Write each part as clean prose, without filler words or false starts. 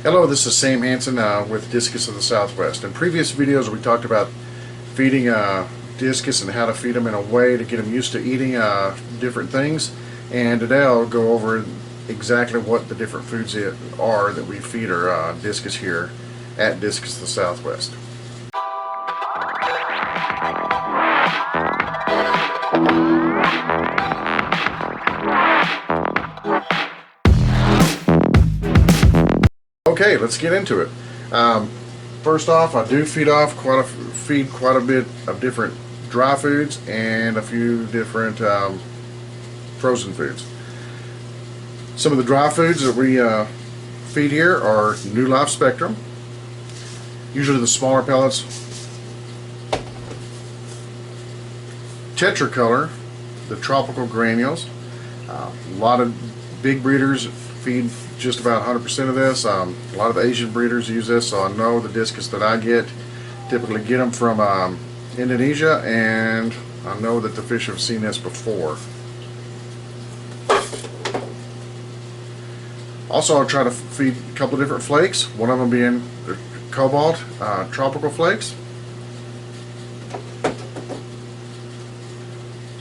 Hello, this is Sam Hansen with Discus of the Southwest. In previous videos we talked about feeding discus and how to feed them in a way to get them used to eating different things, and today I'll go over exactly what the different foods are that we feed our discus here at Discus of the Southwest. Okay, let's get into it. First off, I do feed quite a bit of different dry foods and a few different frozen foods. Some of the dry foods that we feed here are New Life Spectrum, usually the smaller pellets, Tetracolor, the tropical granules. A lot of big breeders feed just about 100% of this. A lot of Asian breeders use this, so I know the discus that I typically get them from Indonesia, and I know that the fish have seen this before. Also, I'll try to feed a couple of different flakes, one of them being the cobalt tropical flakes,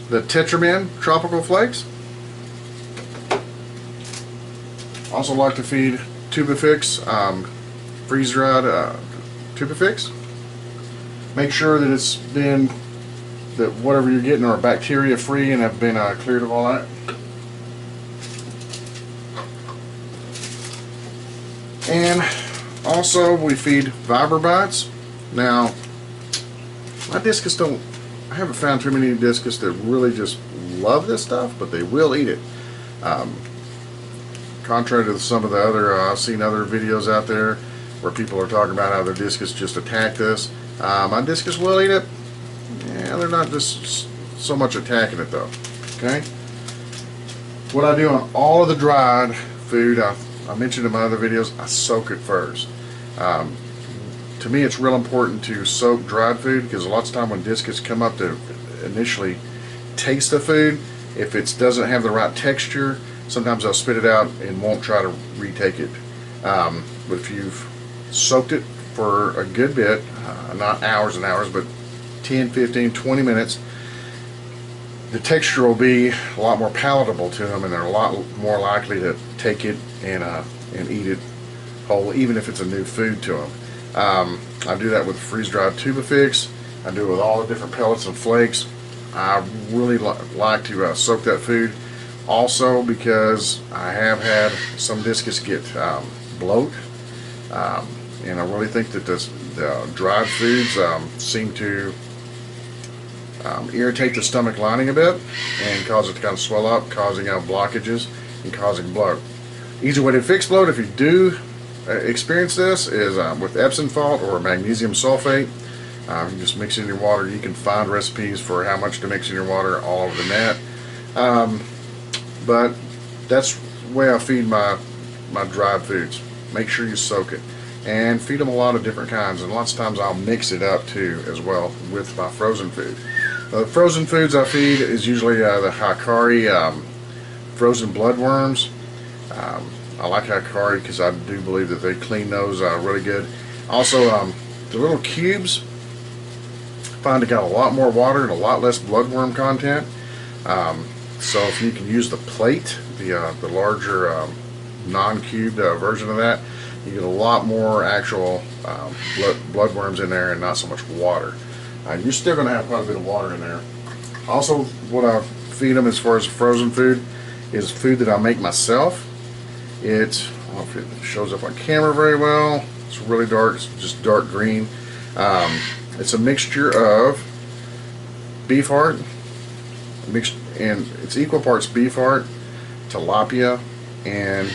the Tetramin tropical flakes. Also like to feed tubifex, freeze-dried tubifex. Make sure that that whatever you're getting are bacteria free and have been cleared of all that. And also we feed Viber bites. Now, my discus I haven't found too many discus that really just love this stuff, but they will eat it. Contrary to some of the other, I've seen other videos out there where people are talking about how their discus just attack this. My discus will eat it. Yeah, they're not just so much attacking it though. Okay. What I do on all of the dried food, I mentioned in my other videos, I soak it first. To me, it's real important to soak dried food, because a lot of time when discus come up to initially taste the food, if it doesn't have the right texture, sometimes they'll spit it out and won't try to retake it. But if you've soaked it for a good bit, not hours and hours, but 10, 15, 20 minutes, the texture will be a lot more palatable to them, and they're a lot more likely to take it and eat it whole, even if it's a new food to them. I do that with freeze-dried tubifex. I do it with all the different pellets and flakes. I really like to soak that food. Also, because I have had some discus get bloat, and I really think that the dried foods seem to irritate the stomach lining a bit and cause it to kind of swell up, causing blockages and causing bloat. Easy way to fix bloat, if you do experience this, is with Epsom salt or magnesium sulfate. You just mix it in your water. You can find recipes for how much to mix in your water all over the net. But that's the way I feed my dried foods. Make sure you soak it and feed them a lot of different kinds, and lots of times I'll mix it up too as well with my frozen food. The frozen foods I feed is usually the Hikari frozen bloodworms. I like Hikari because I do believe that they clean those really good. Also, the little cubes, I find they got a lot more water and a lot less bloodworm content. So if you can use the plate, the larger non-cubed version of that, you get a lot more actual bloodworms in there and not so much water. You're still going to have quite a bit of water in there. Also, what I feed them as far as frozen food is food that I make myself. I don't know if it shows up on camera very well. It's really dark. It's just dark green. It's a mixture of beef heart, and it's equal parts beef heart, tilapia, and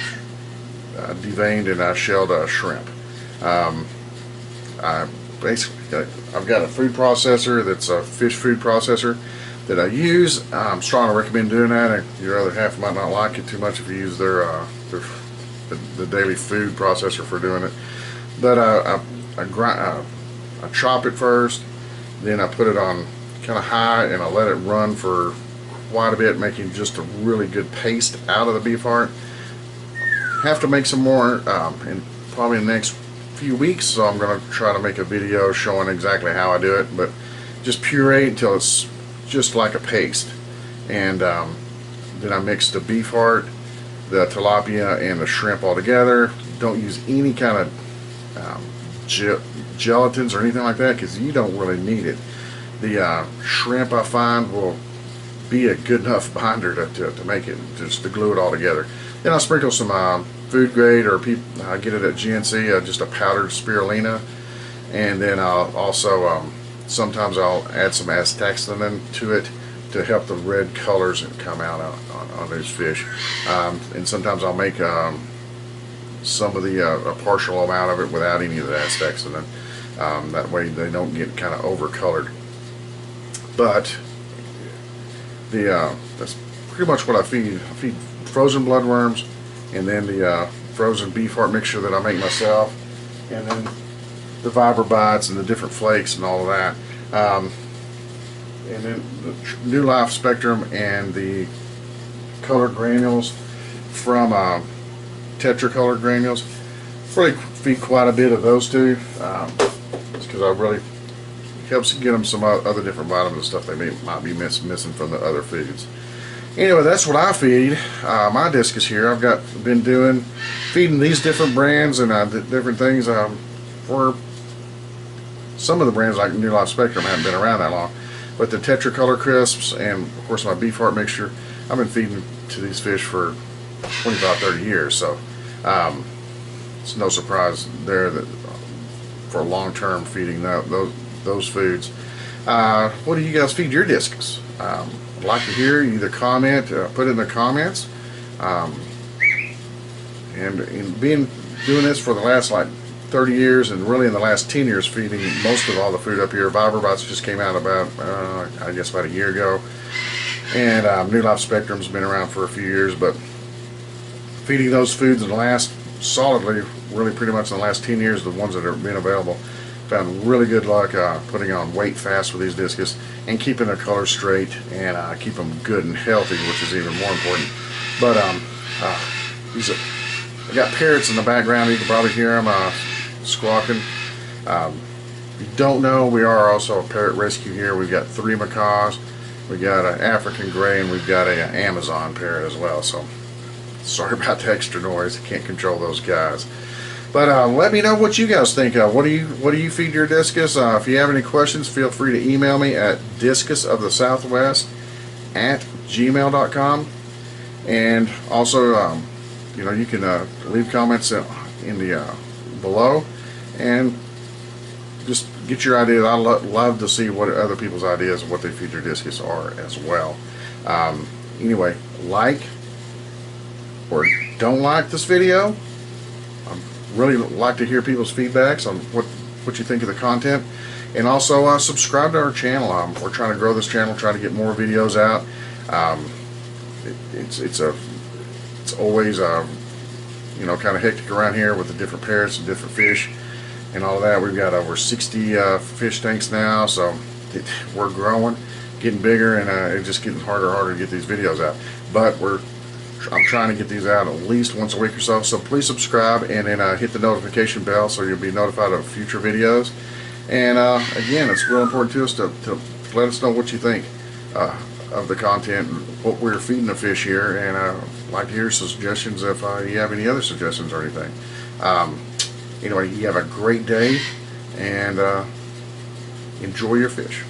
deveined and shelled shrimp. I've got a food processor that's a fish food processor that I use. I'm strongly recommend doing that. Your other half might not like it too much if you use the daily food processor for doing it. But I chop it first, then I put it on kind of high, and I let it run for quite a bit, making just a really good paste out of the beef heart. Have to make some more and probably in the next few weeks, so I'm going to try to make a video showing exactly how I do it. But just puree until it's just like a paste, and then I mix the beef heart, the tilapia, and the shrimp all together. Don't use any kind of gelatins or anything like that, because you don't really need it. The shrimp, I find, will be a good enough binder to make it, just to glue it all together. Then I'll sprinkle some food grade, or I get it at GNC, just a powdered spirulina, and then I'll also sometimes I'll add some astaxanthin to it to help the red colors come out on those fish, and sometimes I'll make some of the a partial amount of it without any of the astaxanthin. That way they don't get kind of over colored. But that's pretty much what I feed. I feed frozen bloodworms, and then the frozen beef heart mixture that I make myself, and then the Viber bites and the different flakes and all of that, and then the New Life Spectrum and the colored granules from Tetracolored granules. Really feed quite a bit of those two, because I really helps get them some other different vitamins and stuff they might be missing from the other foods. Anyway, that's what I feed my Discus here. I've been feeding these different brands and different things for some of the brands, like New Life Spectrum, haven't been around that long. But the Tetracolor crisps and of course my beef heart mixture, I've been feeding to these fish for 25-30 years. So it's no surprise there that for long-term feeding those foods. What do you guys feed your Discus? I'd like to hear. Either comment, put it in the comments. And doing this for the last like 30 years, and really in the last 10 years feeding most of all the food up here. Viber Bites just came out about I guess about a year ago, and New Life Spectrum's been around for a few years, but feeding those foods in the last solidly, really pretty much in the last 10 years, the ones that have been available, found really good luck putting on weight fast with these Discus and keeping their colors straight, and keep them good and healthy, which is even more important. But I got parrots in the background. You can probably hear them squawking. If you don't know, we are also a parrot rescue here. We've got 3 macaws, we got an African gray, and we've got an Amazon parrot as well. So sorry about the extra noise. I can't control those guys. But let me know what you guys think. What do you feed your Discus? If you have any questions, feel free to email me at discusofthesouthwest@gmail.com. And also, you can leave comments in the below, and just get your ideas. I love to see what other people's ideas of what they feed their Discus are as well. Anyway, like or don't like this video. Really like to hear people's feedbacks on what you think of the content, and also subscribe to our channel. We're trying to grow this channel, trying to get more videos out. It's always kind of hectic around here with the different parrots and different fish and all of that. We've got over 60 fish tanks now, so we're growing, getting bigger, and it's just getting harder and harder to get these videos out. But I'm trying to get these out at least once a week or so. So please subscribe, and then hit the notification bell so you'll be notified of future videos. And again, it's real important to us to let us know what you think of the content and what we're feeding the fish here. And I'd like to hear suggestions if you have any other suggestions or anything. Anyway, you have a great day, and enjoy your fish.